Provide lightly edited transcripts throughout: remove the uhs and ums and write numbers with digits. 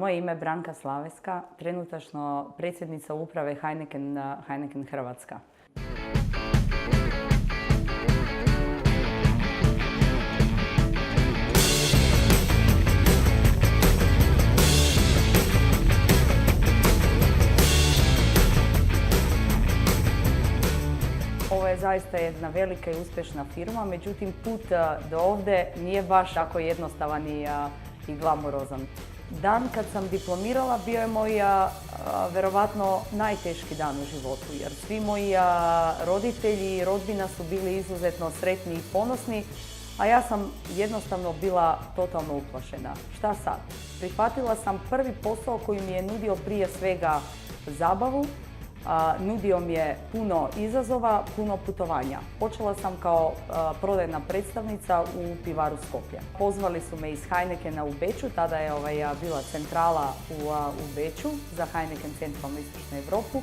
Moje ime je Branka Slaveska, trenutačno predsjednica uprave Heineken Hrvatska. Ovo je zaista jedna velika i uspješna firma, međutim put do ovdje nije baš tako jednostavan i glamurozan. Dan kad sam diplomirala bio je moj verovatno najteški dan u životu, jer svi moji roditelji i rodbina su bili izuzetno sretni i ponosni, a ja sam jednostavno bila totalno uplašena. Šta sad? Prihvatila sam prvi posao koji mi je nudio prije svega zabavu, nudio mi je puno izazova, puno putovanja. Počela sam kao prodajna predstavnica u pivaru Skopje. Pozvali su me iz Heinekena u Beču, tada je bila centrala u Beču za Heineken centralnu istočnu Europu.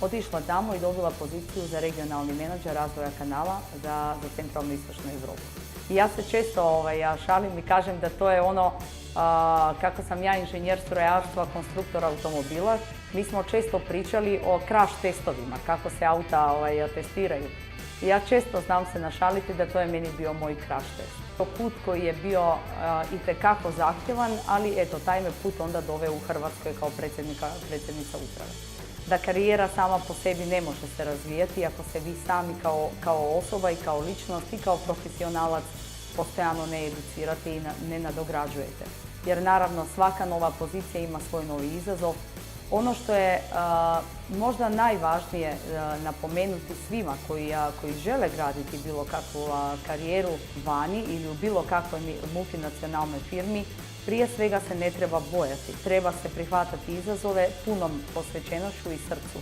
Otišla tamo i dobila poziciju za regionalni menadžer razvoja kanala za centralnu istočnu Europu. I ja se često šalim i kažem da to je ono kako sam ja inženjer strojarstva, konstruktor automobila. Mi smo često pričali o crash testovima, kako se auta testiraju. I ja često znam se našaliti da to je meni bio moj crash test. To put koji je bio itekako zahtjevan, ali eto, taj me put onda doveo u Hrvatskoj kao predsjednica uprave. Da karijera sama po sebi ne može se razvijati ako se vi sami kao osoba i kao ličnost i kao profesionalac postojano ne educirate i ne nadograđujete. Jer naravno svaka nova pozicija ima svoj novi izazov. Ono što je možda najvažnije napomenuti svima koji žele graditi bilo kakvu karijeru vani ili u bilo kakvoj multinacionalnoj firmi, prije svega se ne treba bojati. Treba se prihvatati izazove punom posvećenošću i srcu.